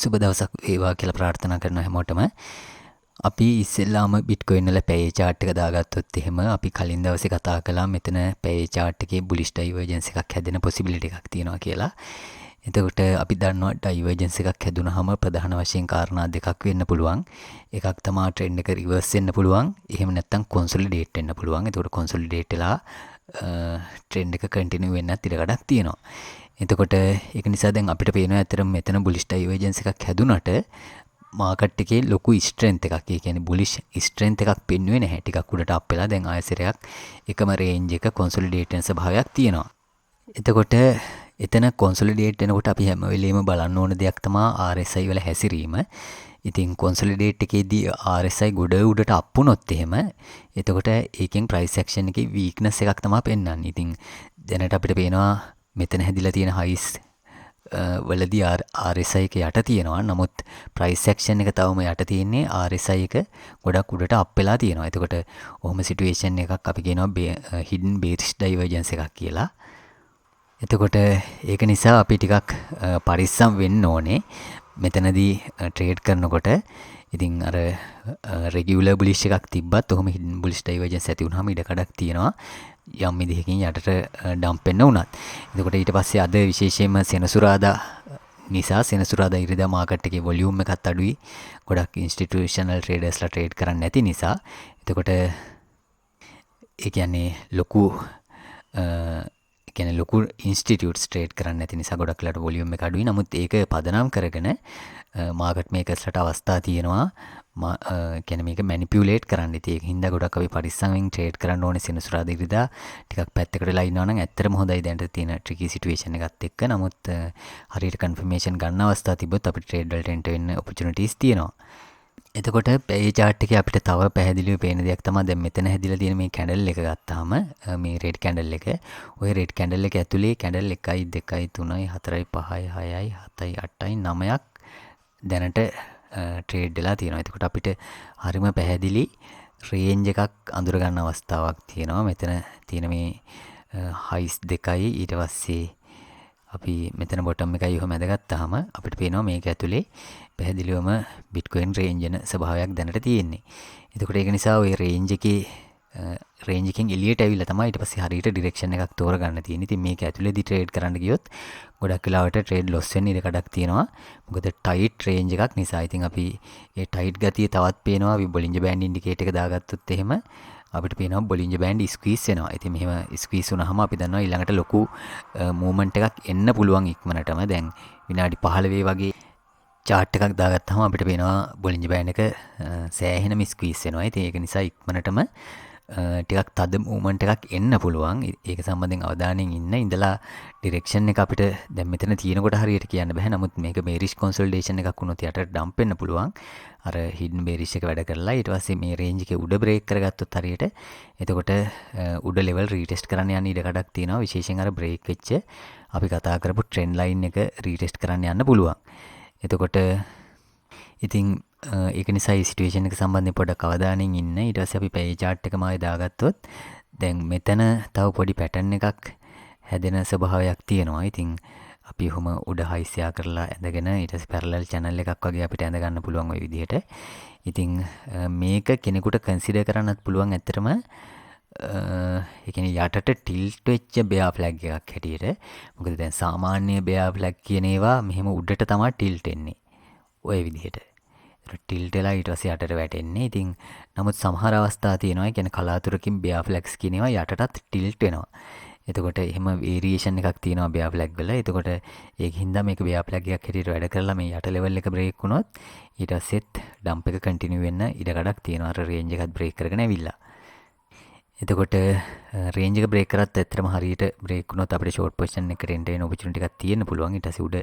සුබ දවසක් වේවා කියලා ප්‍රාර්ථනා කරන හැමෝටම අපි ඉස්සෙල්ලාම බිට්කොයින් වල පැය chart එක දාගත්තොත් එහෙම අපි කලින් දවසේ කතා කළා මෙතන පැය chart එකේ bullish divergence එකක් හැදෙන possibility එකක් තියෙනවා කියලා. එතකොට අපි දන්නවා divergence එකක් හැදුනහම ප්‍රධාන වශයෙන් කාරණා දෙකක් වෙන්න පුළුවන්. එකක් තමයි trend එක reverse වෙන්න පුළුවන්. එහෙම නැත්නම් consolidate වෙන්න පුළුවන්. එතකොට consolidate වෙලා trend එක continue වෙන්නත් ඉඩ කඩක් තියෙනවා. එතකොට ඒක නිසා දැන් අපිට පේනවා ඇත්තටම මෙතන bullish divergence එකක් හැදුනට මාකට් එකේ ලොකු ස්ට්‍රෙන්ත් එකක්. ඒ කියන්නේ bullish strength එකක් පෙන්වුවේ නැහැ. ටිකක් උඩට අප් වෙලා දැන් ආයෙසරයක් එකම රේන්ජ් එක consolidate වෙන ස්වභාවයක් තියෙනවා. එතකොට එතන consolidate වෙනකොට අපි හැම වෙලෙම බලන්න ඕන දෙයක් තමයි RSI වල හැසිරීම. ඉතින් consolidate එකේදී RSI ගොඩ උඩට අප් වුණොත් එහෙම එතකොට ඒකෙන් price action එකේ weakness එකක් තමයි පෙන්වන්නේ. ඉතින් දැනට අපිට පේනවා මෙතන හැදිලා තියෙන highs වලදී RSI එක යට තියෙනවා. නමුත් price action එක තවම යට තියෙන්නේ RSI එක ගොඩක් උඩට අප් වෙලා තියෙනවා. එතකොට ඔහොම situation එකක් අපි කියනවා hidden bearish divergence එකක් කියලා. එතකොට ඒක නිසා අපි ටිකක් පරිස්සම් වෙන්න ඕනේ මෙතනදී ට්‍රේඩ් කරනකොට. ඉතින් අර රෙගියුලර් බුලිෂ් එකක් තිබ්බත් ඔහොම හිඩන් බුලිෂ් ඩයිවර්ජන්ස් ඇති වුනහම ඉඩ කඩක් තියෙනවා යම් විදිහකින් යටට ඩම්ප් වෙන්න උනත්. එතකොට ඊට පස්සේ අද විශේෂයෙන්ම සෙනසුරාදා නිසා සෙනසුරාදා ඉරිදා මාකට් එකේ වොලියුම් එකත් අඩුයි. ගොඩක් ඉන්ස්ටිටියුෂනල් ට්‍රේඩර්ස්ලා ට්‍රේඩ් කරන්නේ නැති නිසා. එතකොට ඒ කියන්නේ ලොකු ඉන්ස්ටිටියුට්ස් ට්‍රේඩ් කරන්නේ නැති නිසා ගොඩක් වෙලාට වොලියුම් එක අඩුයි. නමුත් ඒක පදනම් කරගෙන මාකට් මේකර්ස්ලට අවස්ථා තියෙනවා කියන්නේ මේක මැනිපියුලේට් කරන්න. ඉතින් ඒක හින්දා ගොඩක් අපි පරිස්සමෙන් ට්‍රේඩ් කරන්න ඕනේ සෙනසුරාදා ඉරිදා. ටිකක් පැත්තකට වෙලා ඉන්නවා නම් ඇත්තටම හොඳයි දැනට තියෙන ට්‍රිකි සිටුේෂන් එකත් එක්ක. නමුත් හරියට කන්ෆර්මේෂන් ගන්න අවස්ථා තිබ්බොත් අපිට ට්‍රේඩ් වලට එන්ටර් වෙන්න ඔපචුනිටිස් තියෙනවා. එතකොට මේ chart එකේ අපිට තව පැහැදිලිව පේන දෙයක් තමයි දැන් මෙතන හැදිලා තියෙන මේ කැන්ඩල් එක ගත්තාම මේ රෙඩ් කැන්ඩල් එක. ওই රෙඩ් කැන්ඩල් එක ඇතුලේ කැන්ඩල් 1 2 3 4 5 6 7 8 9ක් දැනට ට්‍රේඩ් වෙලා තියෙනවා. එතකොට අපිට හරිම පැහැදිලි රේන්ජ් එකක් අඳුර ගන්න අවස්ථාවක් තියෙනවා. මෙතන තියෙන මේ හයිස් දෙකයි ඊට පස්සේ අපි මෙතන බොටම් එකයි ඔහොම ඇදගත්තාම අපිට පේනවා මේක ඇතුලේ පැහැදිලිවම බිට්කොයින් රේන්ජ් වෙන ස්වභාවයක් දැනට තියෙන්නේ. එතකොට ඒක නිසා ওই රේන්ජ් එකකින් එළියට ඇවිල්ලා තමයි ඊට පස්සේ හරියට ඩිරෙක්ෂන් එකක් තෝරගන්න තියෙන්නේ. ඉතින් මේක ඇතුලේදී ට්‍රේඩ් කරන්න ගියොත් ගොඩක් වෙලාවට ට්‍රේඩ් ලොස් වෙන්න ඉඩ කඩක් තියෙනවා. මොකද ටයිට් රේන්ජ් එකක් නිසා. ඉතින් අපි මේ ටයිට් ගතිය තවත් පේනවා. අපි බොලින්ජර් බෑන්ඩ් ඉන්ඩිකේටර් එක දාගත්තොත් එහෙම අපිට පේනවා බොලින්ජර් බෑන්ඩ් ස්ක්වීස් වෙනවා. ඉතින් මෙහෙම ස්ක්වීස් වුණාම අපි දන්නවා ඊළඟට ලොකු මූවමන්ට් එකක් එන්න පුළුවන් ඉක්මනටම. දැන් විනාඩි 15 වගේ chart එකක් දාගත්තාම අපිට පේනවා බොලින්ජර් බෑන්ඩ් එක සෑහෙනම ස්ක්වීස් වෙනවා. ඉතින් ඒක නිසා ඉක්මනටම ටිකක් තද මූවමන්ට් එකක් එන්න පුළුවන්. ඒක සම්බන්ධයෙන් අවධානයෙන් ඉඳලා ඩිරෙක්ෂන් එක අපිට දැන් මෙතන තියෙනකොට හරියට කියන්න බෑ. නමුත් මේක bearish consolidation එකක් වුණොත් යටට ඩම්ප් වෙන්න පුළුවන්. අර hidden bearish එක වැඩ කරලා ඊට පස්සේ මේ රේන්ජ් එකේ උඩ බ්‍රේක් කරගත්තොත් හරියට එතකොට උඩ level retest කරන්න යන්න ඉඩ කඩක් තියෙනවා. විශේෂයෙන් අර බ්‍රේක් වෙච්ච අපි කතා කරපු trend line එක retest කරන්න යන්න පුළුවන්. එතකොට ඉතින් ඒක නිසා මේ සිටුේෂන් එක සම්බන්ධයෙන් පොඩ්ඩක් අවධානයෙන් ඉන්න. ඊට පස්සේ අපි පැය chart එකම ආයෙ දාගත්තොත් දැන් මෙතන තව පොඩි පැටර්න් එකක් හැදෙන ස්වභාවයක් තියෙනවා. ඉතින් අපි ඔහොම උඩ හයිස්යා කරලා ඇඳගෙන ඊට පස්සේ පැරලල් channel එකක් වගේ අපිට ඇඳ ගන්න පුළුවන් ওই විදිහට. ඉතින් මේක කෙනෙකුට කන්සිඩර් කරන්නත් පුළුවන් ඇත්තටම ඒ කියන්නේ යටට ටිල්ට් වෙච්ච bear flag එකක් හැටියට. මොකද දැන් සාමාන්‍ය bear flag කියන ඒවා මෙහෙම උඩට තමයි ටිල්ට් එන්නේ. ওই විදිහට. ටිල්ට් වෙලා ඊට පස්සේ යටට වැටෙන්නේ. ඉතින් නමුත් සමහර අවස්ථා තියෙනවා. ඒ කියන්නේ කලාතුරකින් bear flags කියන ඒවා යටටත් ටිල්ට් වෙනවා. එතකොට එහෙම වේරියේෂන් එකක් තියෙනවා bear flag වල. එතකොට ඒක හින්දා මේක bear flag එකක් හැටියට වැඩ කරලා මේ යට level එක break වුණොත් ඊට පස්සෙත් dump එක continue වෙන්න ඉඩ කඩක් තියෙනවා. අර range එකත් break කරගෙන ඇවිල්ලා. එතකොට range එක break කරත් ඇත්තටම හරියට break වුණොත් අපිට short position එකකට එන්න වෙන opportunity එකක් තියෙන්න පුළුවන්. ඊට පස්සේ උඩ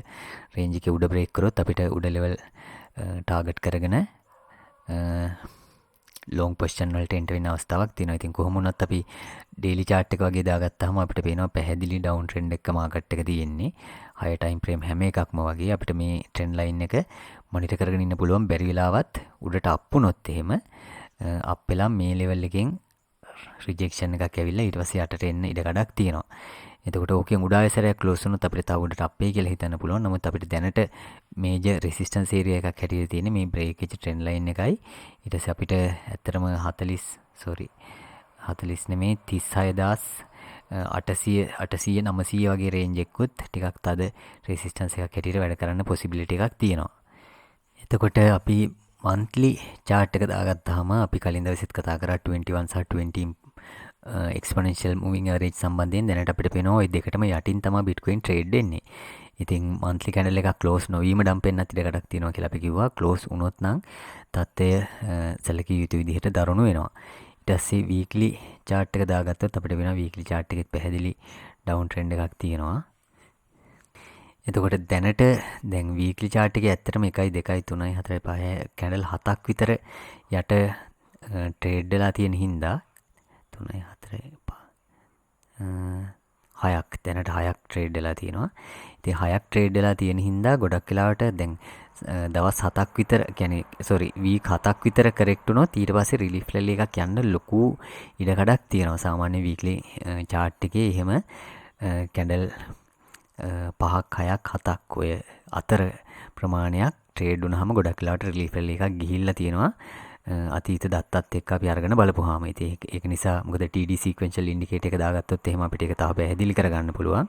range එකේ උඩ break කරොත් අපිට උඩ level target කරගෙන long position වලට එන්ටර් වෙන්න අවස්ථාවක් තියෙනවා. ඉතින් කොහොම වුණත් අපි daily chart එක වගේ දාගත්තාම අපිට පේනවා පැහැදිලි down trend එකක market එක තියෙන්නේ. higher time frame හැම එකක්ම වගේ අපිට මේ trend line එක monitor කරගෙන ඉන්න පුළුවන්. බැරි වෙලාවත් උඩට up වුණොත් එහෙම up වෙලා මේ level එකෙන් rejection එකක් ඇවිල්ලා ඊට පස්සේ යටට එන්න ඉඩ කඩක් තියෙනවා. එතකොට ඕකෙන් උඩාය සැරයක් ක්ලෝස් වුණොත් අපිට තව උඩට අපේ කියලා හිතන්න පුළුවන්. නමුත් අපිට දැනට මේජර් රෙසිස්ටන්ස් ඒරියා එකක් හැටියට තියෙන්නේ මේ බ්‍රේකේජ් ට්‍රෙන්ඩ් ලයින් එකයි. ඊට පස්සේ අපිට ඇත්තටම 40 නෙමේ 36800 900 වගේ රේන්ජ් එකකුත් ටිකක් තද රෙසිස්ටන්ස් එකක් හැටියට වැඩ කරන්න පොසිබිලිටි එකක් තියෙනවා. එතකොට අපි මන්ත්ලි චාර්ට් එක දාගත්තාම අපි කලින් දවසෙත් කතා කරා 21 සහ 20 එක්ස්පොනෙන්ෂියල් මූවිං ඇවරේජ් සම්බන්ධයෙන් දැනට අපිට පේනවා ওই දෙකටම යටින් තමයි බිට්කොයින් ට්‍රේඩ් වෙන්නේ. ඉතින් මන්ත්ලි කැන්ඩල් එකක් ක්ලෝස් නොවීම ඩම්පෙන්නත් ඉඩකඩක් තියෙනවා කියලා අපි කිව්වා. ක්ලෝස් වුණොත් නම් තත්ත්වය සැලකිය යුතු විදිහට දරුණු වෙනවා. ඊට පස්සේ වීක්ලි චාර්ට් එක දාගත්තොත් අපිට වෙනවා වීක්ලි චාර්ට් එකෙත් පැහැදිලි ඩවුන් ට්‍රෙන්ඩ් එකක් තියෙනවා. එතකොට දැනට දැන් වීක්ලි චාර්ට් එකේ ඇත්තටම 1 2 3 4 5 කැන්ඩල් 7ක් විතර යට ට්‍රේඩ් වෙලා තියෙන හින්දා 3 4 5 6ක් දැනට 6ක් ට්‍රේඩ් වෙලා තියෙනවා. ඉතින් 6ක් ට්‍රේඩ් වෙලා තියෙන හින්දා ගොඩක් වෙලාවට දැන් දවස් 7ක් විතර වීක් 7ක් විතර කරෙක්ට් වුණොත් ඊට පස්සේ රිලීෆ් රැලි එකක් යන්න ලොකු ඉඩකඩක් තියෙනවා. සාමාන්‍ය වීක්ලි චාර්ට් එකේ එහෙම කැන්ඩල් 5ක් 6ක් 7ක් ඔය අතර ප්‍රමාණයක් ට්‍රේඩ් වුණාම ගොඩක් වෙලාවට රිලීෆ් රැලි එකක් ගිහිල්ලා තියෙනවා. අතීත දත්තත් එක්ක අපි අරගෙන බලපුවාම ඉතින් ඒක නිසා මොකද TD sequential indicator එක දාගත්තොත් එහෙම අපිට ඒක තව පැහැදිලි කරගන්න පුළුවන්.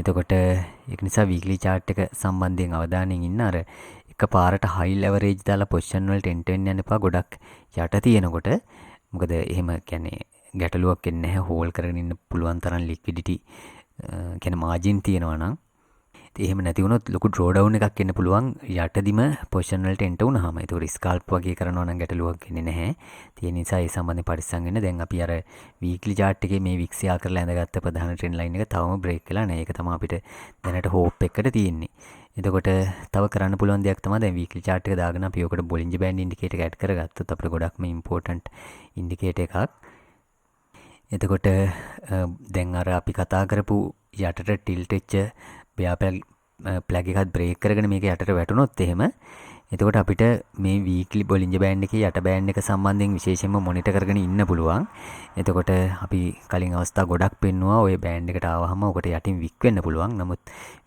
එතකොට ඒක නිසා weekly chart එක සම්බන්ධයෙන් අවධානයෙන් ඉන්න අර එක පාරට high leverage දාලා position වලට enter වෙන්න යන්න එපා. ගොඩක් යට තියෙනකොට මොකද එහෙම කියන්නේ ගැටලුවක් එන්නේ නැහැ. හෝල් කරගෙන ඉන්න පුළුවන් තරම් liquidity කියන්නේ margin තියෙනවා නම් එහෙම නැති වුණොත් ලොකු ඩ්‍රෝ ඩවුන් එකක් එන්න පුළුවන් යටදිම පොසිෂන් වලට එන්ටර් වුණාම. ඒක ස්කාල්ප් වගේ කරනවා නම් ගැටලුවක් එන්නේ නැහැ. ඒ නිසා ඒ සම්බන්ධයෙන් පරිස්සම් වෙන්න. දැන් අපි අර වීක්ලි chart එකේ මේ වික්ස් යා කරලා ඇඳගත්ත ප්‍රධාන ට්‍රෙන්ඩ් ලයින් එක තවම බ්‍රේක් වෙලා නැහැ. ඒක තමයි අපිට දැනට හෝප් එකකට තියෙන්නේ. එතකොට තව කරන්න පුළුවන් දෙයක් තමයි දැන් වීක්ලි chart එක දාගෙන අපි ඔකට බොලින්ජර් බෑන්ඩ් ඉන්ඩිකේටර් එක ඇඩ් කරගත්තොත් අපිට ගොඩක්ම ඉම්පෝටන්ට් ඉන්ඩිකේටර් එකක්. එතකොට දැන් අර අපි කතා කරපු යටට ටිල්ට් වෙච්ච බෙයා ප්ලැග් එකත් බ්‍රේක් කරගෙන මේක යටට වැටුණොත් එහෙම එතකොට අපිට මේ වීක්ලි බොලින්ජර් බෑන්ඩ් එකේ යට බෑන්ඩ් එක සම්බන්ධයෙන් විශේෂයෙන්ම මොනිටර් කරගෙන ඉන්න පුළුවන්. එතකොට අපි කලින් අවස්ථා ගොඩක් පෙන්නුවා ඔය බෑන්ඩ් එකට ආවහම ඔකට යටින් වික් වෙන්න පුළුවන්. නමුත්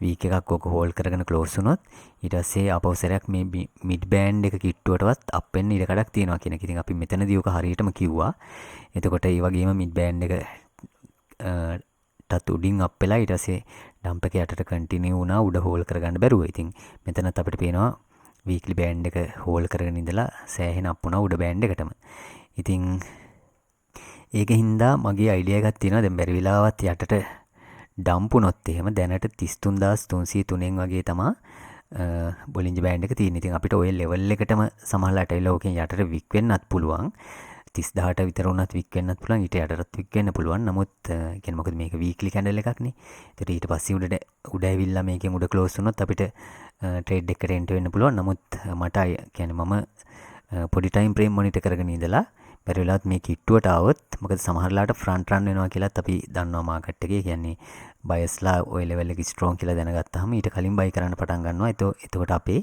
වීක් එකක් ඔක හෝල්ඩ් කරගෙන ක්ලෝස් වුණොත් ඊට පස්සේ ආපෞසරයක් මේ මිඩ් බෑන්ඩ් එක කිට්ටුවටවත් අප් වෙන්න ඉඩ කඩක් තියෙනවා කියන එක. ඉතින් අපි මෙතනදී ඔක හරියටම කිව්වා. එතකොට ඒ වගේම මිඩ් බෑන්ඩ් එක ටත් උඩින් අප් වෙලා ඊට පස්සේ ඩම්ප් එක යටට කන්ටිනියු වුණා උඩ හෝල් කරගන්න බැරුව. ඉතින් මෙතනත් අපිට පේනවා වීක්ලි බෑන්ඩ් එක හෝල් කරගෙන ඉඳලා සෑහෙන අප් වුණා උඩ බෑන්ඩ් එකටම. ඉතින් ඒක හින්දා මගේ අයිඩියා එකක් තියෙනවා දැන් බැරි වෙලාවත් යටට ඩම්ප් වුණොත් එහෙම දැනට 33303න් වගේ තමයි බොලින්ජර් බෑන්ඩ් එක තියෙන්නේ. ඉතින් අපිට ওই ලෙවල් එකටම සමහරලාට ඇවිල්ලා ඕකෙන් යටට වික් වෙන්නත් පුළුවන්. 30000ට විතර වුණත් වික් වෙන්නත් පුළුවන්. ඊට යටටත් වික් වෙන්න පුළුවන්. නමුත් කියන්නේ මොකද මේක වීක්ලි කැන්ඩල් එකක්නේ. ඒතර ඊට පස්සේ උඩ ඇවිල්ලා මේකෙන් උඩ ක්ලෝස් වුණොත් අපිට ට්‍රේඩ් එකකට එන්ටර් වෙන්න පුළුවන්. නමුත් මට කියන්නේ මම පොඩි ටයිම් ෆ්‍රේම් මොනිටර් කරගෙන ඉඳලා බැරි වෙලාවත් මේ කිට්ටුවට ආවොත් මොකද සමහරලාට ෆ්‍රන්ට් රන් වෙනවා කියලාත් අපි දන්නවා මාකට් එකේ. කියන්නේ බයස්ලා ওই ලෙවල් එක ස්ට්‍රෝං කියලා දැනගත්තාම ඊට කලින් බයි කරන්න පටන් ගන්නවා. එතකොට අපේ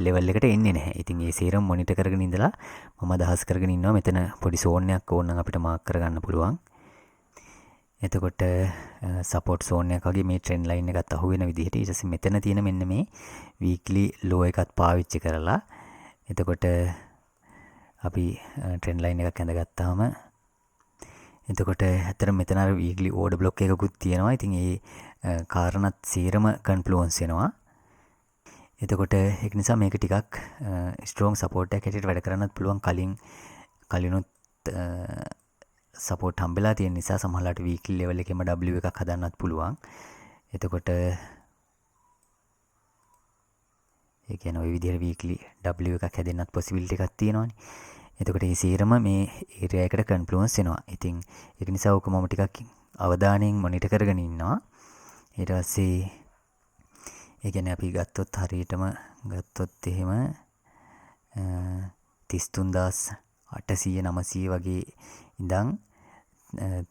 ලෙවල් එකට එන්නේ නැහැ. ඉතින් ඒ සේරම මොනිටර් කරගෙන ඉඳලා මම අදහස් කරගෙන ඉන්නවා මෙතන පොඩි සෝන් එකක් ඕන නම් අපිට මාක් කරගන්න පුළුවන්. එතකොට සපෝට් සෝන් එකක් වගේ මේ ට්‍රෙන්ඩ් ලයින් එකත් අහු වෙන විදිහට ඊට පස්සේ මෙතන තියෙන මෙන්න මේ වීක්ලි ලෝ එකත් පාවිච්චි කරලා එතකොට අපි ට්‍රෙන්ඩ් ලයින් එකක් ඇඳගත්තාම එතකොට ඇත්තට මෙතන අර වීක්ලි ඕඩර් බ්ලොක් එකකුත් තියෙනවා. ඉතින් ඒ කාරණාත් සීරම කන්ෆ්ලුවන්ස් වෙනවා. එතකොට ඒක නිසා මේක ටිකක් ස්ට්‍රෝං සපෝට් එකක් හැටියට වැඩ කරන්නත් පුළුවන්. කලිනුත් සපෝට් හම්බෙලා තියෙන නිසා සමහරවිට වීක්ලි ලෙවල් එකේම W එකක් හදන්නත් පුළුවන්. එතකොට ඒ කියන්නේ ওই විදිහට වීක්ලි W එකක් හැදෙන්නත් පොසිබිලිටි එකක් තියෙනවානේ. එතකොට මේ සීරම මේ ඒරියා එකට කන්ෆ්ලුවන්ස් වෙනවා. ඉතින් ඒක නිසා ඔක මම ටිකක් අවධානයෙන් මොනිටර් කරගෙන ඉන්නවා. ඊට පස්සේ ඒ කියන්නේ අපි ගත්තොත් හරියටම ගත්තොත් එහෙම 33800 900 වගේ ඉඳන්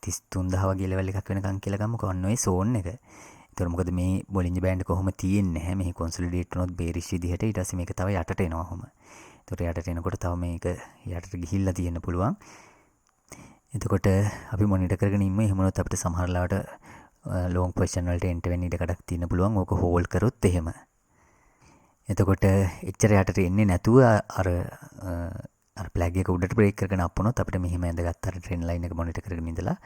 33000 වගේ ලෙවල් එකක් වෙනකන් කියලා ගමුකෝ. අන්න ඔය සෝන් එක. ඒතර මොකද මේ බොලින්ජර් බෑන්ඩ් කොහොම තියෙන්නේ නැහැ. මේ කොන්සොලිඩේට් වුණොත් බේරිෂ් විදිහට ඊට පස්සේ මේක තව යටට එනවා කොහොම. ඒතර යටට එනකොට තව මේක යටට ගිහිල්ලා තියෙන්න පුළුවන්. එතකොට අපි මොනිටර් කරගෙන ඉන්න එහෙම වුණොත් අපිට සමහර ලාවට ලොං පොසිෂන් වලට එන්ටර් වෙන්න ඉඩ කඩක් තියෙන පුළුවන්. ඕක හෝල්ඩ් කරොත් එහෙම. එතකොට එච්චර යටට එන්නේ නැතුව අර ෆ්ලැග් එක උඩට බ්‍රේක් කරගෙන අප් වුණොත් අපිට මෙහෙම ඇඳගත්ත අර ට්‍රෙන්ඩ් ලයින් එක මොනිටර් කරගෙන ඉඳලා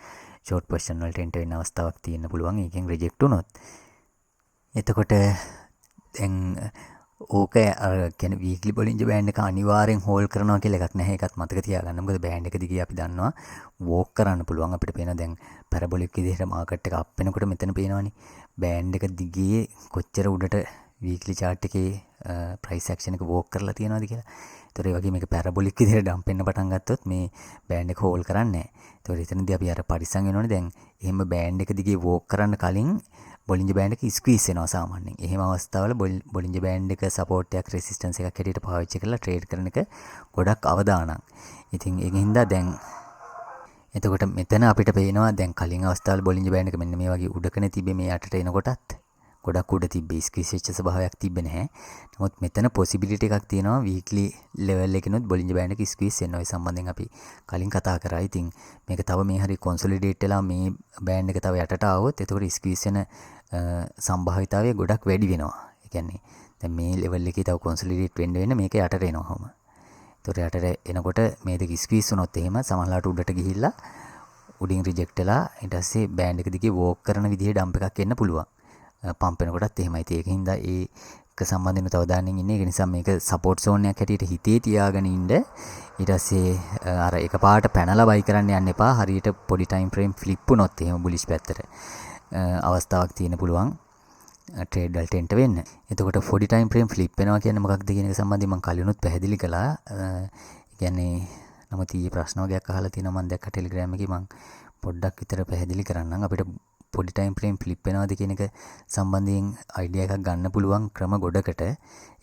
ෂෝට් පොසිෂන් වලට එන්ටර් වෙන්න අවස්ථාවක් තියෙන්න පුළුවන්. ඒකෙන් රිජෙක්ට් වුණොත්. එතකොට දැන් ඕක කියන වීක්ලි බොලින්ජ බෑන්ඩ් එක අනිවාර්යෙන් හෝල්ඩ් කරනවා කියලා එකක් නැහැ. ඒකත් මතක තියාගන්න. මොකද බෑන්ඩ් එක දිගේ අපි දන්නවා වෝක් කරන්න පුළුවන්. අපිට පේනවා දැන් පැරබොලික් විදිහට මාකට් එක අප් වෙනකොට මෙතන පේනවනේ බෑන්ඩ් එක දිගේ කොච්චර උඩට වීක්ලි chart එකේ ප්‍රයිස් ඇක්ෂන් එක වෝක් කරලා තියෙනවද කියලා. ඒතර ඒ වගේ මේක පැරබොලික් විදිහට ඩම්ප් වෙන්න පටන් ගත්තොත් මේ බෑන්ඩ් එක හෝල්ඩ් කරන්නේ නැහැ. ඒතර එතනදී අපි අර පරිස්සම් වෙනවනේ. දැන් එහෙම බෑන්ඩ් එක දිගේ වෝක් කරන්න කලින් බොලින්ජ බෑන්ඩ් එක ස්ක්වීස් වෙනවා සාමාන්‍යයෙන්. එහෙම අවස්ථාවල බොලින්ජ බෑන්ඩ් එක සපෝට් එකක් රෙසිස්ටන්ස් එකක් හැටියට පාවිච්චි කරලා ට්‍රේඩ් කරන එක ගොඩක් අවදානම්. ඉතින් ඒකින් හින්දා දැන් එතකොට මෙතන අපිට පේනවා දැන් කලින් අවස්ථාවල බොලින්ජ බෑන්ඩ් එක මෙන්න මේ වගේ උඩකනේ තිබ්බේ මේ යටට එනකොටත් ගොඩක් උඩ තිබ්බේ ස්ක්වීස් වෙච්ච ස්වභාවයක් තිබ්බේ නැහැ. නමුත් මෙතන පොසිබිලිටි එකක් තියෙනවා වීක්ලි ලෙවල් එකනොත් බොලින්ජ බෑන්ඩ් එක ස්ක්වීස් වෙනවා. ඒ සම්බන්ධයෙන් අපි කලින් කතා කරා. ඉතින් මේක තව මේ හරි කොන්සොලිඩේට් වෙලා මේ බෑන්ඩ් එක තව යටට ආවොත් එතකොට ස්ක්වීස් වෙන සම්භාවිතාවය ගොඩක් වැඩි වෙනවා. ඒ කියන්නේ දැන් මේ ලෙවල් එකේ තව කොන්සොලිඩේට් වෙන්න මේක යටට එනවාම. ඒතකොට යටට එනකොට මේ දෙක ස්ක්වීස් වුණොත් එහෙම සමහරලාට උඩට ගිහිල්ලා උඩින් රිජෙක්ට් වෙලා ඊට පස්සේ බෑන්ඩ් එක දිගේ වෝක් කරන විදිහේ ඩම්ප් එකක් එන්න පුළුවන්. පම්ප් වෙනකොටත් එහෙමයි. ඒකින් හින්දා ඒක සම්බන්ධව තව දාන්නින් ඉන්නේ. ඒක නිසා මේක සපෝට් සෝන් එකක් හැටියට හිතේ තියාගෙන ඉන්න. ඊට පස්සේ අර එකපාරට පැනලා බයි කරන්න යන්න එපා. හරියට පොඩි ටයිම් ෆ්‍රේම් ෆ්ලිප් වුණොත් එහෙම බුලිෂ් පැත්තට අවස්ථාවක් තියෙන පුළුවන් ට්‍රේඩ් වලට එන්ටර් වෙන්න. එතකොට පොඩි ටයිම් ෆ්‍රේම් ෆ්ලිප් වෙනවා කියන්නේ මොකක්ද කියන එක සම්බන්ධයෙන් මම කලිනුත් පැහැදිලි කළා. කියන්නේ නමුත් ඊයේ ප්‍රශ්න වගේක් අහලා තියෙනවා මම දැක්ක ටෙලිග්‍රෑම් එකේ. මම පොඩ්ඩක් විතර පැහැදිලි කරන්නම්. අපිට පොඩි ටයිම් ෆ්‍රේම් ෆ්ලිප් වෙනවද කියන එක සම්බන්ධයෙන් අයිඩියා එකක් ගන්න පුළුවන් ක්‍රම ගොඩකට.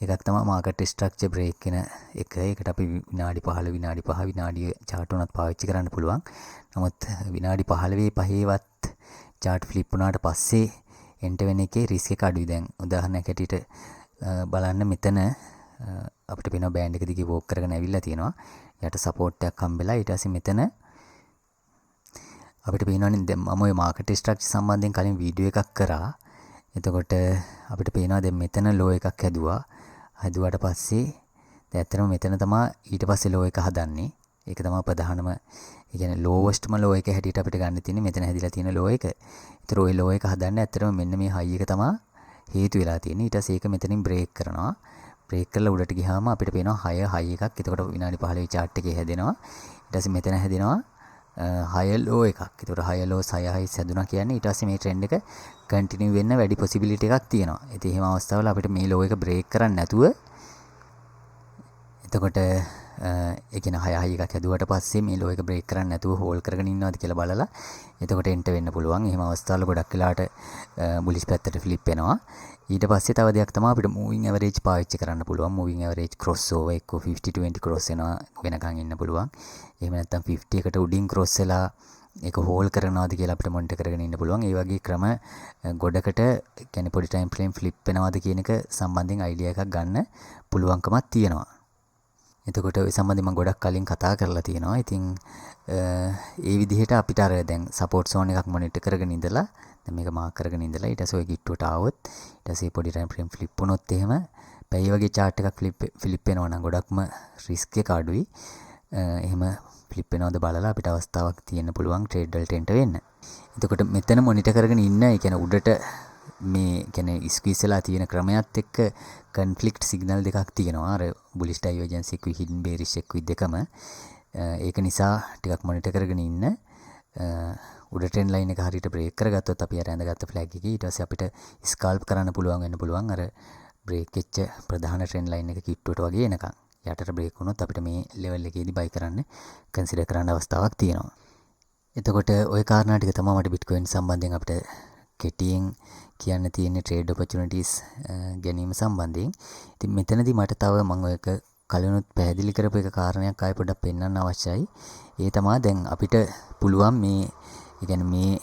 එකක් තමයි මාකට් ස්ට්‍රක්චර් බ්‍රේක් වෙන එක. ඒකට අපි විනාඩි 15 විනාඩි 5 විනාඩි chart උනත් පාවිච්චි කරන්න පුළුවන්. නමුත් විනාඩි 15 5වත් chart ෆ්ලිප් වුණාට පස්සේ එන්ටර් වෙන එකේ රිස්ක් එක අඩුයි. දැන් උදාහරණයක් හැටියට බලන්න මෙතන අපිට පේනවා බෑන්ඩ් එක දිගේ වෝක් කරගෙන ඇවිල්ලා තියෙනවා. යට සපෝට් එකක් හම්බෙලා ඊට පස්සේ මෙතන අපිට පේනවනේ දැන් මම ඔය මාකට් ස්ට්‍රක්චර් සම්බන්ධයෙන් කලින් වීඩියෝ එකක් කරා. එතකොට අපිට පේනවා දැන් මෙතන ලෝ එකක් හැදුවා. හැදුවාට පස්සේ දැන් ඇත්තටම මෙතන තමයි ඊට පස්සේ ලෝ එක හදන්නේ. ඒක තමයි ප්‍රධානම ඒ කියන්නේ ලෝවස්ට්ම ලෝ එක හැටියට අපිට ගන්න තියෙන්නේ මෙතන හැදිලා තියෙන ලෝ එක. ඒතර ওই ලෝ එක හදන්න ඇත්තටම මෙන්න මේ හයි එක තමයි හේතු වෙලා තියෙන්නේ. ඊට පස්සේ ඒක මෙතනින් බ්‍රේක් කරනවා. බ්‍රේක් කරලා උඩට ගියාම අපිට පේනවා හයි එකක්. එතකොට විනාඩි 15 chart එකේ හැදෙනවා. ඊට පස්සේ මෙතන හැදෙනවා හය ලෝ එකක්. ඒතකොට හය ලෝ 6 හයි හැදුනා කියන්නේ ඊට පස්සේ මේ ට්‍රෙන්ඩ් එක කන්ටිනියු වෙන්න වැඩි පොසිබිලිටි එකක් තියෙනවා. ඉතින් එහෙම අවස්ථාවල අපිට මේ ලෝ එක බ්‍රේක් කරන්න නැතුව එතකොට ඒ කියන හය එකක් හැදුවට පස්සේ මේ ලෝ එක බ්‍රේක් කරන්න නැතුව හෝල්ඩ් කරගෙන ඉන්නවද කියලා බලලා එතකොට එන්ටර් වෙන්න පුළුවන්. එහෙම අවස්ථාවල ගොඩක් වෙලාවට බුලිෂ් පැත්තට ෆ්ලිප් වෙනවා. ඊට පස්සේ තව දෙයක් තමයි අපිට මූවිං ඇවරේජ් පාවිච්චි කරන්න පුළුවන්. මූවිං ඇවරේජ් ක්‍රොස් ඕවර් එක්ක 50-20 ක්‍රොස් වෙනකන් ඉන්න පුළුවන්. එහෙම නැත්නම් 50 එකට උඩින් ක්‍රොස් වෙලා ඒක හෝල්ඩ් කරනවාද කියලා අපිට මොනිටර් කරගෙන ඉන්න පුළුවන්. ඒ වගේ ක්‍රම ගොඩකට කියන්නේ පොඩි ටයිම් ෆ්‍රේම් ෆ්ලිප් වෙනවාද කියන එක සම්බන්ධයෙන් අයිඩියා එකක් ගන්න පුළුවන්කමක් තියෙනවා. එතකොට ඒ සම්බන්ධයෙන් මම ගොඩක් කලින් කතා කරලා තියෙනවා. ඉතින් ඒ විදිහට අපිට අර දැන් සපෝට් සෝන් එකක් මොනිටර් කරගෙන ඉඳලා දැන් මේක මාක් කරගෙන ඉඳලා ඊට පස්සේ ඔය ගිට්ටුවට ආවොත් ඊට පස්සේ පොඩි ටයිම් ෆ්‍රේම් ෆ්ලිප් වුණොත් එහෙම පැය වගේ chart එකක් ෆ්ලිප් වෙනවා නම් ගොඩක්ම රිස්ක් එක අඩුයි. එහෙම ෆ්ලිප් වෙනවද බලලා අපිට අවස්ථාවක් තියෙන්න පුළුවන් ට්‍රේඩ් වලට එන්ටර් වෙන්න. එතකොට මෙතන මොනිටර් කරගෙන ඉන්න ඒ කියන්නේ උඩට මේ කියන්නේ ස්ක්වීස් වෙලා තියෙන ක්‍රමයක් එක්ක කන්ෆ්ලික්ට් සිග්නල් දෙකක් තියෙනවා. අර බුලිෂ් ඩයිවර්ජන්ස් එක්ක හිඩන් බේරිෂ් එක්ක දෙකම. ඒක නිසා ටිකක් මොනිටර් කරගෙන ඉන්න. උඩ ට්‍රෙන්ඩ් ලයින් එක හරියට බ්‍රේක් කරගත්තොත් අපි අර ඇඳගත්ත ෆ්ලැග් එකේ ඊට පස්සේ අපිට ස්කල්ප් කරන්න පුළුවන් වෙන්න පුළුවන්. අර බ්‍රේක් වෙච්ච ප්‍රධාන ට්‍රෙන්ඩ් ලයින් එක කිට්ටුවට වගේ එනකන්. යටට බ්‍රේක් වුණොත් අපිට මේ ලෙවල් එකේදී බයි කරන්න කන්සිඩර් කරන්න අවස්ථාවක් තියෙනවා. එතකොට ওই කාරණා ටික තමයි මට බිට්කොයින් සම්බන්ධයෙන් අපිට කෙටියෙන් කියන්න තියෙන ට්‍රේඩ් ඔපචුනිටිස් ගැනීම සම්බන්ධයෙන්. ඉතින් මෙතනදී මට තව මම ඔයක කලිනුත් පැහැදිලි කරපු එක කාරණයක් ආයෙ පොඩ්ඩක් පෙන්වන්න අවශ්‍යයි. ඒ තමයි දැන් අපිට පුළුවන් මේ කියන්නේ මේ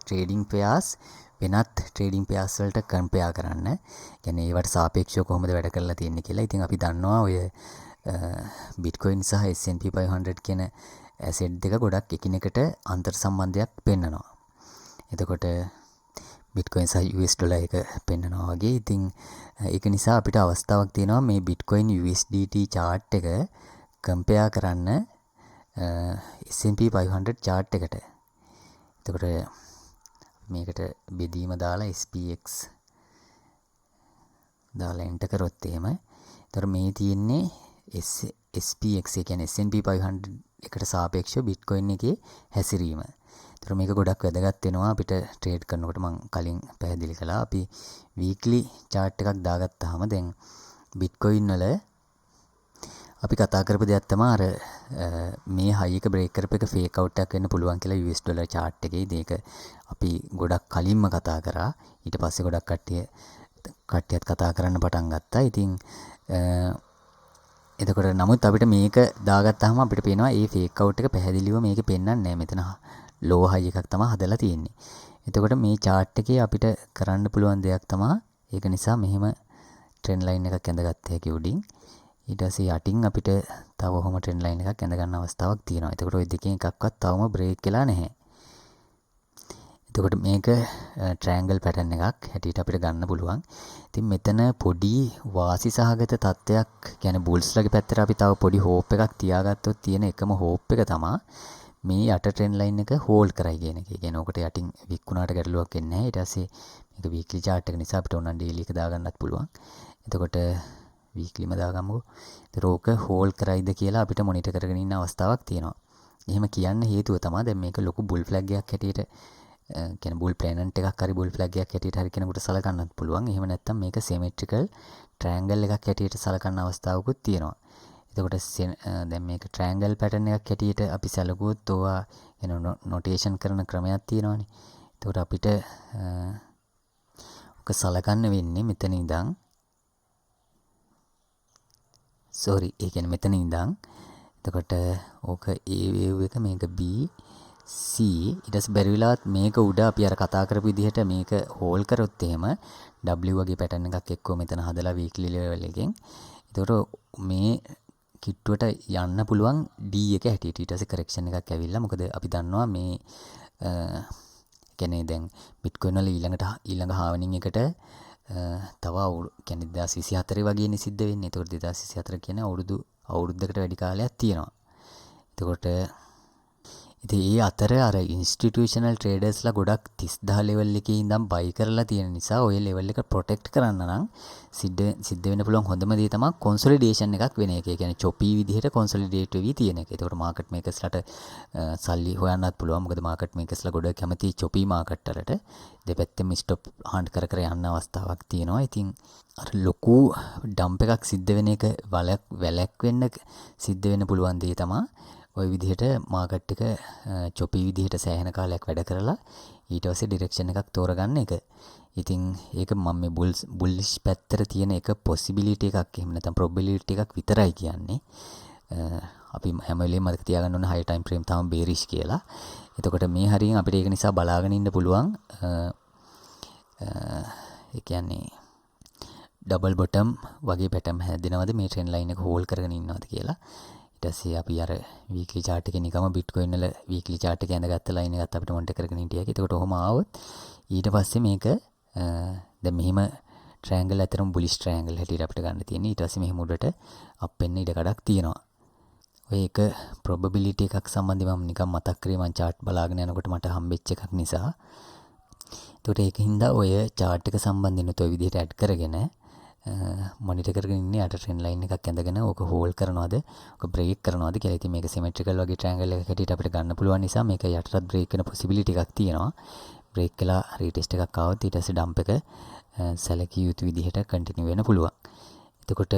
ට්‍රේඩින් පෙයාර්ස් වෙනත් ට්‍රේඩින් පෙයාර්ස් වලට කම්පෙයාර් කරන්න. කියන්නේ ඒවට සාපේක්ෂව කොහොමද වැඩ කරලා තියෙන්නේ කියලා. ඉතින් අපි දන්නවා ඔය බිට්කොයින් සහ S&P 500 කියන ඇසෙට් දෙක ගොඩක් එකිනෙකට අන්තර් සම්බන්ධයක් පෙන්නනවා. එතකොට බිට්කොයින් සහ US ඩොලර් එක පෙන්නනවා වගේ. ඉතින් ඒක නිසා අපිට අවස්ථාවක් තියෙනවා මේ බිට්කොයින් USDT chart එක කම්පෙයාර් කරන්න S&P 500 chart එකට. එතකොට මේකට බෙදීම දාලා SPX දාලා එන්ටර් කරොත් එහෙම එතකොට මේ තියෙන්නේ SPX ඒ කියන්නේ S&P 500 එකට සාපේක්ෂව බිට්කොයින් එකේ හැසිරීම. ඒතර මේක ගොඩක් වැදගත් වෙනවා අපිට ට්‍රේඩ් කරනකොට. මම කලින් පැහැදිලි කළා අපි වීක්ලි chart එකක් දාගත්තාම දැන් බිට්කොයින් වල අපි කතා කරපු දෙයක් තමයි අර මේ හයි එක බ්‍රේක් කරපු එක ෆේක් අවුට් එකක් වෙන්න පුළුවන් කියලා US ඩොලර් chart එකේ. මේක අපි ගොඩක් කලින්ම කතා කරා. ඊට පස්සේ ගොඩක් කට්ටියත් කතා කරන්න පටන් ගත්තා. ඉතින් එතකොට නමුත් අපිට මේක දාගත්තාම අපිට පේනවා මේ ෆේක් අවුට් එක පැහැදිලිව මේකේ පෙන්වන්නේ නැහැ. මෙතන ලෝ හයි එකක් තමයි හදලා තියෙන්නේ. එතකොට මේ chart එකේ අපිට කරන්න පුළුවන් දෙයක් තමයි ඒක නිසා මෙහෙම ට්‍රෙන්ඩ් ලයින් එකක් ඇඳගත්ත හැකි උඩින්. ඊට පස්සේ යටින් අපිට තව ඔහොම ට්‍රෙන්ඩ් ලයින් එකක් ඇඳ ගන්න අවස්ථාවක් තියෙනවා. එතකොට ওই දෙකෙන් එකක්වත් තවම බ්‍රේක් වෙලා නැහැ. එතකොට මේක ට්‍රයැන්ගල් පැටර්න් එකක් හැටියට අපිට ගන්න පුළුවන්. ඉතින් මෙතන පොඩි වාසි සහගත තත්ත්වයක් කියන්නේ බුල්ස්ලගේ පැත්තට අපි තව පොඩි හෝප් එකක් තියාගත්තොත් තියෙන එකම හෝප් එක තමයි මේ යට ට්‍රෙන්ඩ් ලයින් එක හෝල්ඩ් කරයි කියන එක. ඒ කියන්නේ ඔකට යටින් වික්කුණාට ගැටලුවක් එන්නේ නැහැ. ඊට පස්සේ මේක වීක්ලි chart එක නිසා අපිට ඕනනම් ඩේලි එක දාගන්නත් පුළුවන්. එතකොට වීක්ලිම දාගමුකෝ. ඒතර ඕක හෝල්ඩ් කරයිද කියලා අපිට මොනිටර් කරගෙන ඉන්න අවස්ථාවක් තියෙනවා. එහෙම කියන්න හේතුව තමයි දැන් මේක ලොකු බුල් ෆ්ලැග් එකක් හැටියට කියන්නේ බුල් ප්ලැනට් එකක් හරි බුල් ෆ්ලැග් එකක් හැටියට හරි කෙනෙකුට සලකන්නත් පුළුවන්. එහෙම නැත්නම් මේක සිමෙට්‍රිකල් ට්‍රයැන්ගල් එකක් හැටියට සලකන්න අවස්ථාවකුත් තියෙනවා. එතකොට දැන් මේක ට්‍රයැන්ගල් පැටර්න් එකක් හැටියට අපි සැලකුවොත් ඕවා නොටේෂන් කරන ක්‍රමයක් තියෙනවානේ. එතකොට අපිට ඔක සලකන්න වෙන්නේ මෙතන ඉඳන් ඒ කියන්නේ මෙතන ඉඳන් එතකොට ඕක A වේව් එක මේක B C ඊට පස්සේ බැරි වෙලාවත් මේක උඩ අපි අර කතා කරපු විදිහට මේක හෝල් කරොත් එහෙම W වගේ පැටර්න් එකක් එක්කෝ මෙතන හදලා වීක්ලි ලෙවල් එකෙන්. එතකොට මේ කිට්ටුවට යන්න පුළුවන් D එක හැටියට. ඊට පස්සේ කරෙක්ෂන් එකක් ඇවිල්ලා මොකද අපි දන්නවා මේ කියන්නේ දැන් බිට්කොයින් වල ඊළඟ හාවනින් එකට තව කියන්නේ 2024 වගේනේ සිද්ධ වෙන්නේ. ඒතකොට 2024 කියන්නේ අවුරුද්දකට වැඩි කාලයක් තියෙනවා. එතකොට ඉතින් ඒ අතර අර ඉන්ස්ටිටියුෂනල් ට්‍රේඩර්ස්ලා ගොඩක් 30000 ලෙවල් එකේ ඉඳන් බයි කරලා තියෙන නිසා ඔය ලෙවල් එක ප්‍රොටෙක්ට් කරන්න නම් සිද්ධ වෙන්න පුළුවන් හොඳම දේ තමයි කොන්සොලිඩේෂන් එකක් වෙන එක. ඒ කියන්නේ චොපි විදිහට කොන්සොලිඩේට් වෙවි තියෙන එක. ඒකට මාකට් මේකර්ස්ලාට සල්ලි හොයන්නත් පුළුවන්. මොකද මාකට් මේකර්ස්ලා ගොඩක් කැමති චොපි මාකට් වලට. දෙපැත්තෙම ස්ටොප් හන්ට් කර යන්න අවස්ථාවක් තියෙනවා. ඉතින් අර ලොකු ඩම්ප් එකක් සිද්ධ වෙන එක වැලැක් වෙන්න සිද්ධ වෙන්න පුළුවන් දේ තමයි ওই විදිහට මාකට් එක චොපි විදිහට සෑහෙන කාලයක් වැඩ කරලා ඊට පස්සේ ඩිරෙක්ෂන් එකක් තෝරගන්න එක. ඉතින් ඒක මම මේ බුල්ලිෂ් පැත්තට තියෙන එක පොසිබිලිටි එකක් එහෙම නැත්නම් ප්‍රොබැබිලිටි එකක් විතරයි කියන්නේ. අපි හැම වෙලේම මතක තියාගන්න ඕන හයි ටයිම් ෆ්‍රේම් තමයි බේරිෂ් කියලා. එතකොට මේ හරියෙන් අපිට ඒක නිසා බලාගෙන ඉන්න පුළුවන්. ඒ කියන්නේ ඩබල් බොටම් වගේ පැටර්න් හැදෙනවද මේ ට්‍රෙන්ඩ් ලයින් එක හෝල්ඩ් කරගෙන ඉන්නවද කියලා. ඊට පස්සේ අපි අර වීක්ලි chart එකේ නිකම්ම බිට්කොයින් වල වීක්ලි chart එකේ ඇඳගත්ත ලයින් එකත් අපිට මොනිටර් කරගෙන හිටියා. ඒකට ඔහොම ආවොත් ඊට පස්සේ මේක දැන් මෙහිම ට්‍රයැන්ගල් අතරම බුලිෂ් ට්‍රයැන්ගල් හැටියට අපිට ගන්න තියෙන්නේ. ඊට පස්සේ මෙහෙම උඩට අප් වෙන්න ඉඩ කඩක් තියෙනවා. ඔය එක ප්‍රොබැබිලිටි එකක් සම්බන්ධව මම නිකන් මතක් කරේ මම chart බලාගෙන යනකොට මට හම්බෙච්ච එකක් නිසා. ඒකට ඒකින්ද ඔය chart එක සම්බන්ධයෙන් ඔය විදිහට ඇඩ් කරගෙන මොනිටර් කරගෙන ඉන්නේ යට ට්‍රෙන්ඩ් ලයින් එකක් ඇඳගෙන ඕක හෝල්ඩ් කරනවද ඕක බ්‍රේක් කරනවද කියලා. ඉතින් මේක සිමෙට්‍රිකල් වගේ ට්‍රයැන්ගල් එකක් හැටියට අපිට ගන්න පුළුවන් නිසා මේක යටටත් බ්‍රේක් වෙන පොසිබිලිටි එකක් තියෙනවා. බ්‍රේක් කළා රීටෙස්ට් එකක් ආවොත් ඊට පස්සේ ඩම්ප් එක සැලකිය යුතු විදිහට කන්ටිනියු වෙන්න පුළුවන්. එතකොට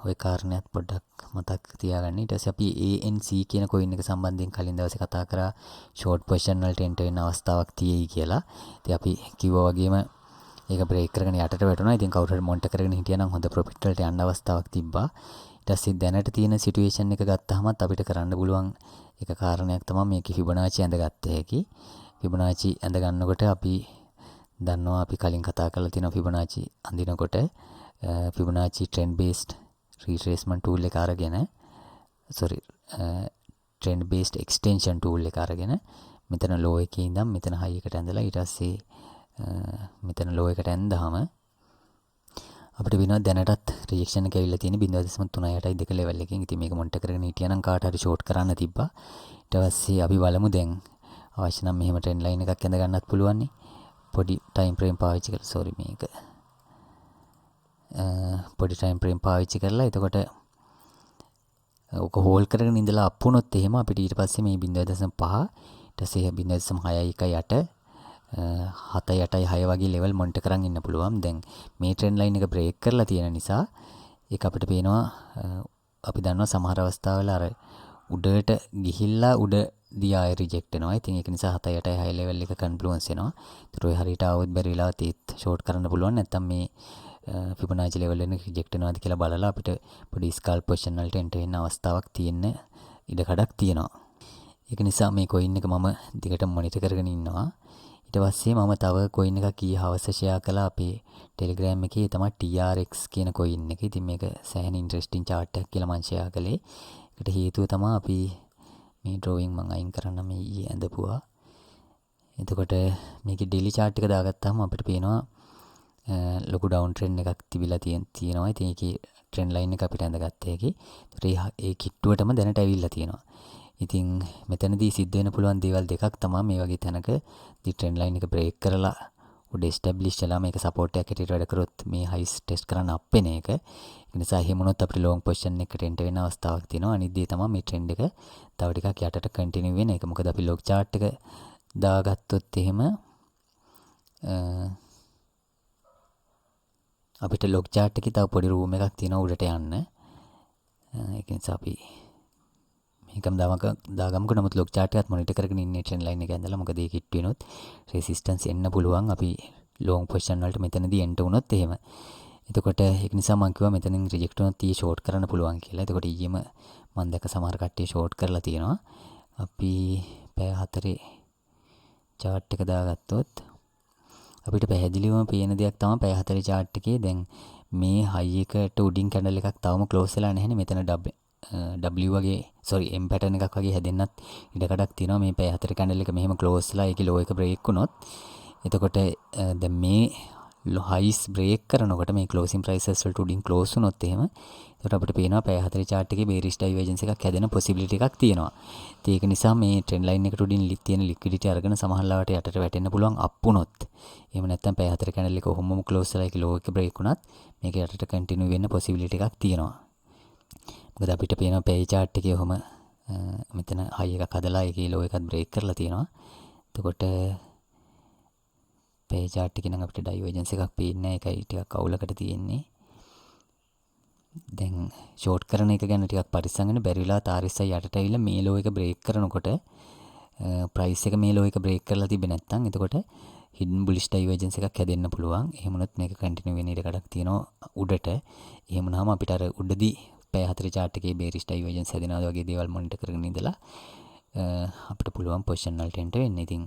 ওই කාරණයක් පොඩ්ඩක් මතක් තියාගන්න. ඊට පස්සේ අපි ANC කියන කොයින් එක සම්බන්ධයෙන් කලින් දවසේ කතා කරා ෂෝට් පොසිෂන් වලට එන්ටර් වෙන්න අවස්ථාවක් තියෙයි කියලා. ඉතින් අපි කිව්වා වගේම ඒක බ්‍රේක් කරගෙන යටට වැටුණා. ඉතින් කවුරු හරි මොනිටර් කරගෙන හිටියනම් හොඳ ප්‍රොෆිට් වලට යන්න අවස්ථාවක් තිබ්බා. ඊට පස්සේ දැනට තියෙන සිටුේෂන් එක ගත්තාමත් අපිට කරන්න පුළුවන් එක කාරණයක් තමයි මේකේ ෆිබොනාචි ඇඳගත්ත හැකි. ෆිබොනාචි ඇඳ ගන්නකොට අපි දන්නවා අපි කලින් කතා කරලා තියෙනවා ෆිබොනාචි අඳිනකොට ෆිබොනාචි ට්‍රෙන්ඩ් බේස්ඩ් රීට්‍රේස්මන්ට් ටූල් එක අරගෙන ට්‍රෙන්ඩ් බේස්ඩ් එක්ස්ටෙන්ෂන් ටූල් එක අරගෙන මෙතන ලෝ එකේ ඉඳන් මෙතන හයි එකට ඇඳලා ඊට පස්සේ මෙතන ලෝ එකට ඇඳාම අපිට වෙනවා දැනටත් රිජෙක්ෂන් එක ඇවිල්ලා තියෙන 0.38 ලෙවල් එකකින්. ඉතින් මේක මොනිටර් කරගෙන හිටියා නම් කාට හරි ෂෝට් කරන්න තිබ්බා. ඊට පස්සේ අපි බලමු දැන් අවශ්‍ය නම් මෙහෙම ට්‍රෙන්ඩ් ලයින් එකක් ඇඳ ගන්නත් පුළුවන් නේ. පොඩි ටයිම් ෆ්‍රේම් පාවිච්චි කරලා සෝරි මේක පොඩි ටයිම් ෆ්‍රේම් පාවිච්චි කරලා එතකොට ඔක හෝල්ඩ් කරගෙන ඉඳලා අප් වුණොත් එහෙම අපිට ඊට පස්සේ මේ 0.5 ඊට පස්සේ 0.61 7.86 වගේ ලෙවල් මොනිටර් කරන් ඉන්න පුළුවන්. දැන් මේ ට්‍රෙන්ඩ් ලයින් එක බ්‍රේක් කරලා තියෙන නිසා ඒක අපිට පේනවා අපි දන්නවා සමහර අවස්ථාවල අර උඩට ගිහිල්ලා උඩදී ආයෙ රිජෙක්ට් වෙනවා. ඉතින් ඒක නිසා 7.86 ලෙවල් එක කන්ෆ්ලුවන්ස් වෙනවා. ඒතර ඔය හරියට ආවොත් බැරි වෙලාවත් ඒත් ෂෝට් කරන්න පුළුවන්. නැත්තම් මේ ෆිබොනාචි ලෙවල් එක රිජෙක්ට් වෙනවාද කියලා බලලා අපිට පොඩි ස්කල්ප් පොසිෂන් වලට එන්ටර් වෙන්න අවස්ථාවක් තියෙන ඉඩ කඩක් තියෙනවා. ඒක නිසා මේ කොයින් එක මම දිගට මොනිටර් කරගෙන ඉන්නවා. ඊට පස්සේ මම තව කොයින් එකක් ඊයේ හවස ෂෙයා කළා අපේ Telegram එකේ තමයි TRX කියන කොයින් එක. ඉතින් මේක සෑහෙන ඉන්ටරෙස්ටිං chart එකක් කියලා මම ෂෙයා කළේ. ඒකට හේතුව තමයි අපි මේ drawing මම අයින් කරන්න මේ ඊයේ ඇඳපුවා. එතකොට මේකේ daily chart එක දාගත්තාම අපිට පේනවා ලොකු ඩවුන් ට්‍රෙන්ඩ් එකක් තිබිලා තියෙනවා. ඉතින් ඒකේ ට්‍රෙන්ඩ් ලයින් එක අපිට ඇඳගත්ත එකේ. ඒතර ඒ කිට්ටුවටම දැනට ඇවිල්ලා තියෙනවා. ඉතින් මෙතනදී සිද්ධ වෙන පුළුවන් දේවල් දෙකක් තමයි මේ වගේ තැනක දී ට්‍රෙන්ඩ් ලයින් එක බ්‍රේක් කරලා උඩ එස්ටැබ්ලිෂ් වෙලා මේක සපෝට් එකක් හැටියට වැඩ කරොත් මේ හයිස් ටෙස්ට් කරන්න අප් වෙන එක. ඒ නිසා එහෙම වුණොත් අපිට ලොන්ග් පොසිෂන් එකකට එන්ටර් වෙන අවස්ථාවක් තියෙනවා. අනිත් දේ තමයි මේ ට්‍රෙන්ඩ් එක තව ටිකක් යටට කන්ටිනියු වෙන එක. මොකද අපි ලොග් chart එක දාගත්තොත් එහෙම අපිට ලොග් chart එකේ තව පොඩි රූම් එකක් තියෙනවා උඩට යන්න. ඒක නිසා අපි මේකම දාගමුකෝ. නමුත් ලොග් chart එකත් මොනිටර් කරගෙන ඉන්නේ ට්‍රෙන්ඩ් ලයින් එක ඇඳලා. මොකද ඒක හිට වෙනොත් රෙසිස්ටන්ස් එන්න පුළුවන් අපි ලොන්ග් පොසිෂන් වලට මෙතනදී එන්ටර් වුණොත් එහෙම. එතකොට ඒක නිසා මම කිව්වා මෙතනින් රිජෙක්ට් වුණොත් ඊ ෂෝට් කරන්න පුළුවන් කියලා. එතකොට ඊයේම මම දැක්ක සමහර කට්ටිය ෂෝට් කරලා තියෙනවා. අපි පැය 4 chart එක දාගත්තොත් අපිට පැහැදිලිවම පේන දෙයක් තමයි පැය 4 chart එකේ දැන් මේ හයි එකට උඩින් කැන්ඩල් එකක් තවම ක්ලෝස් වෙලා නැහැනේ. මෙතන W වගේ M පැටර්න් එකක් වගේ හැදෙන්නත් ඉඩකඩක් තියෙනවා. මේ පැය 4 කැන්ඩල් එක මෙහෙම ක්ලෝස් වෙලා ඒකේ ලෝ එක බ්‍රේක් වුණොත් එතකොට දැන් මේ හයිස් බ්‍රේක් කරනකොට මේ ක්ලෝසින් ප්‍රයිසස් වලට උඩින් ක්ලෝස් වුණොත් එහෙම එතකොට අපිට පේනවා පැය 4 chart එකේ බේරිෂ් ඩයිවර්ජන්ස් එකක් හැදෙන possibility එකක් තියෙනවා. ඉතින් ඒක නිසා මේ ට්‍රෙන්ඩ් ලයින් එකට උඩින් තියෙන liquidity අරගෙන සමහරලාවට යටට වැටෙන්න පුළුවන් අප් වුණොත්. එහෙම නැත්නම් පැය 4 කැන්ඩල් එක ඔහොමම ක්ලෝස් වෙලා ඒකේ ලෝ එක බ්‍රේක් වුණත් මේක යටට කන්ටිනියු වෙන්න possibility එකක් තියෙනවා. මොකද අපිට පේනවා පැය chart එකේ ඔහොම මෙතන හයි එකක් හදලා ඒකේ ලෝ එකත් බ්‍රේක් කරලා තියෙනවා. එතකොට පැය chart එකේ නම් අපිට ඩයිවර්ජන්ස් එකක් පේන්නේ නැහැ. ඒකයි ටිකක් අවුලකට තියෙන්නේ. දැන් ෂෝට් කරන එක ගැන ටිකක් පරිස්සම් වෙන්න. බැරි වෙලාවත් RSI යටට ඇවිල්ලා මේ ලෝ එක බ්‍රේක් කරනකොට ප්‍රයිස් එක මේ ලෝ එක බ්‍රේක් කරලා තිබෙ නැත්නම් එතකොට හිඩන් බුලිෂ් ඩයිවර්ජන්ස් එකක් හැදෙන්න පුළුවන්. එහෙම වුණොත් මේක කන්ටිනියු වෙන ඉඩ කඩක් තියෙනවා උඩට. එහෙම වුණාම අපිට අර උඩදී පැය 4 chart එකේ බේරිෂ් ඩයිවර්ජන්ස් හැදෙනවා වගේ දේවල් මොනිටර් කරගෙන ඉඳලා අපිට පුළුවන් පොසිෂන් වලට එන්ටර් වෙන්න. ඉතින්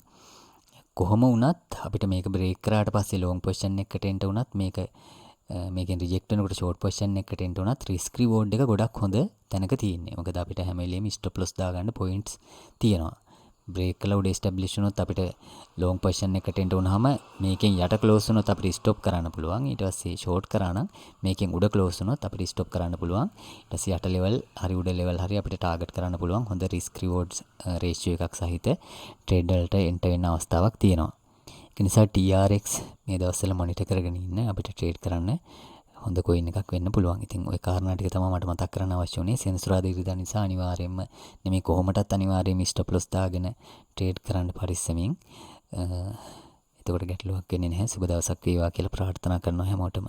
කොහොම වුණත් අපිට මේක බ්‍රේක් කරාට පස්සේ ලොන්ග් පොසිෂන් එකකට එන්ටර් වුණත් මේකෙන් රිජෙක්ට් වෙනකොට ෂෝට් පොසිෂන් එකකට එන්ටර් වුණත් රිස්ක් රිවෝඩ් එක ගොඩක් හොඳ තැනක තියෙන්නේ. මොකද අපිට හැම වෙලෙම ස්ටොප් ලොස් දාගන්න පොයින්ට්ස් තියෙනවා. බ්‍රේක් කළා උඩ එස්ටැබ්ලිෂ් වුණොත් අපිට ලොන්ග් පොසිෂන් එකට එන්ටර් වුණාම මේකෙන් යට ක්ලෝස් වුණොත් අපිට ස්ටොප් කරන්න පුළුවන්. ඊට පස්සේ ෂෝට් කරා නම් මේකෙන් උඩ ක්ලෝස් වුණොත් අපිට ස්ටොප් කරන්න පුළුවන්. ඊට පස්සේ යට ලෙවල් හරි උඩ ලෙවල් හරි අපිට ටාගට් කරන්න පුළුවන්. හොඳ රිස්ක් රිවෝඩ්ස් රේෂියෝ එකක් සහිත ට්‍රේඩ් වලට එන්ටර් වෙන්න අවස්ථාවක් තියෙනවා. ඒ නිසා TRX මේ දවස්වල මොනිටර් කරගෙන ඉන්න අපිට ට්‍රේඩ් කරන්න හොඳ කොයින් එකක් වෙන්න පුළුවන්. ඉතින් ওই කාරණා ටික තමයි මට මතක් කරන්න අවශ්‍ය වුණේ. සෙනසුරාදා ඉරිදා නිසා අනිවාර්යයෙන්ම මේ කොහොමටත් අනිවාර්යයෙන්ම ස්ටොප් ලොස් දාගෙන ට්‍රේඩ් කරන්න පරිස්සමින්. එතකොට ගැටලුවක් වෙන්නේ නැහැ. සුබ දවසක් වේවා කියලා ප්‍රාර්ථනා කරනවා හැමෝටම.